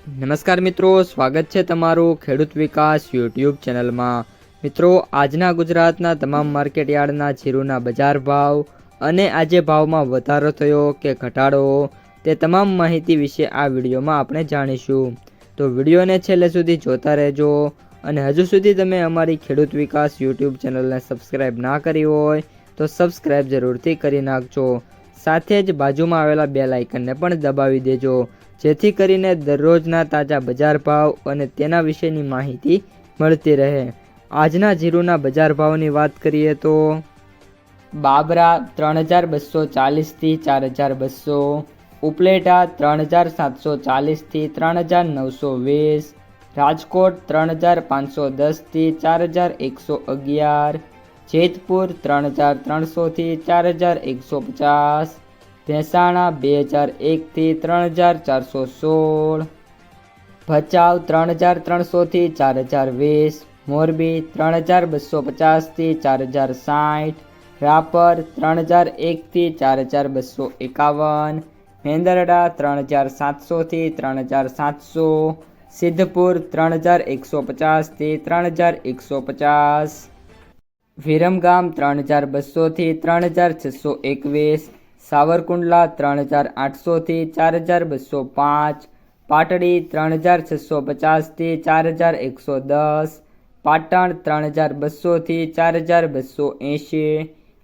નમસ્કાર મિત્રો, સ્વાગત છે તમારું ખેડૂત વિકાસ યુટ્યુબ ચેનલમાં। મિત્રો, આજના ગુજરાતના તમામ માર્કેટયાર્ડના જીરુના બજાર ભાવ અને આજે ભાવમાં વધારો થયો કે ઘટાડો તે તમામ માહિતી વિશે આ વિડીયોમાં આપણે જાણીશું। તો વિડીયોને છેલ્લે સુધી જોતા રહેજો અને હજુ સુધી તમે અમારી ખેડૂત વિકાસ યુટ્યુબ ચેનલને સબસ્ક્રાઈબ ના કરી હોય તો સબસ્ક્રાઈબ જરૂરથી કરી નાખજો। સાથે જ બાજુમાં આવેલા બેલ આઇકનને પણ દબાવી દેજો, જેથી કરીને દરરોજના તાજા બજાર ભાવ અને તેના વિશેની માહિતી મળતી રહે। આજના જીરુના બજાર ભાવની વાત કરીએ તો બાબરા 3240 થી 4200, ઉપલેટા 3740 થી 3920, રાજકોટ 3510 થી 4111, જેતપુર 3300 થી 4150, ભેંસાણા 2001 થી 3416, ભચાઉ 3300 થી 4020, મોરબી 3250 થી 4060, રાપર 3001 થી 4251, મેંદરડા 3700 થી 3700, સિદ્ધપુર 3150 થી 3150, વિરમગામ 3200 થી 3621, સાવરકુંડલા 3800 થી 4205, પાટડી 3650 થી 4110, પાટણ 3200 થી 4280,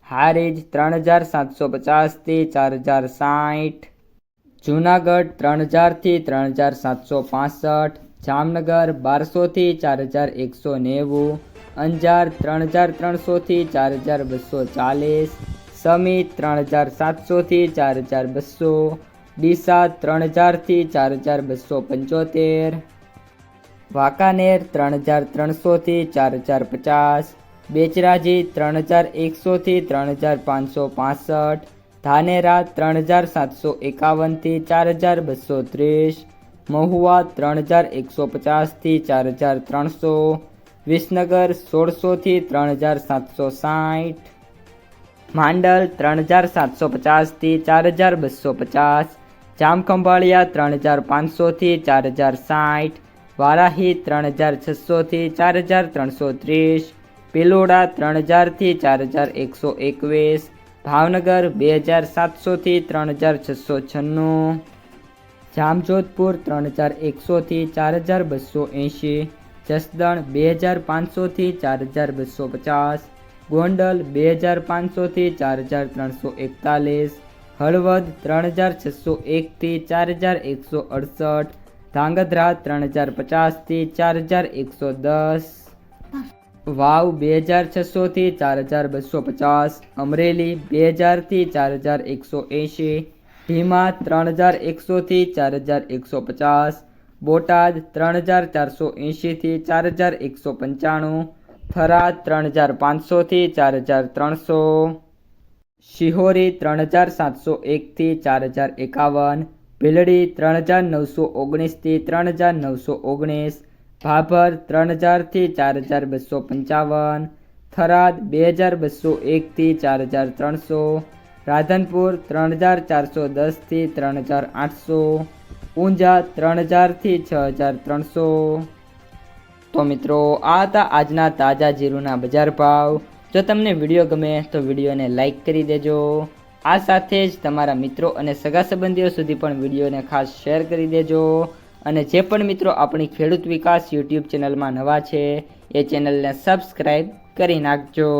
હારીજ 3750 થી 4060, જૂનાગઢ 3000 થી 3765, જામનગર 1200 થી 4190, અંજાર 3300 થી 4240, સમી 3700 થી 4200, ડીસા 3000 થી 4275, વાંકાનેર 3300 થી 4050, બેચરાજી 3100 થી 3565, ધાનેરા 3751 થી 4230, મહુવા 3150 થી 4300, વિસનગર 1600 થી 3760, માંડલ 3750 થી 4250, જામખંભાળિયા 3500 થી 4060, વારાહી 3600 થી 4330, પિલોડા 3000 થી 4121, ભાવનગર 2700 થી 3696, જામજોધપુર 3100 થી 4280, જસદણ 2500 થી 4250, ગોંડલ 2500 થી 4341, હળવદ 3601 થી 4168, ધાંગધ્રા 3050 થી 4110, વાવ 2600 થી 4250, અમરેલી 2000 થી 4180, ભીમા 3100 થી 4150, બોટાદ 3480 થી 4195, થરાદ 3500 થી 4300, શિહોરી 3701 થી 4051, ભીલડી 3919 થી 3919, ભાભર 3000 થી 4255, થરાદ 2201 થી 4300, રાધનપુર 3410 થી 3800, ઊંઝા 3000 થી 6300। તો મિત્રો, આ હતા આજના તાજા જીરુના બજાર ભાવ। જો તમને વિડીયો ગમે તો વિડીયોને લાઈક કરી દેજો। આ સાથે જ તમારા મિત્રો અને સગા સંબંધીઓ સુધી પણ વિડીયોને ખાસ શેર કરી દેજો। અને જે પણ મિત્રો આપણી ખેડૂત વિકાસ યુટ્યુબ ચેનલમાં નવા છે એ ચેનલને સબસ્ક્રાઈબ કરી નાખજો।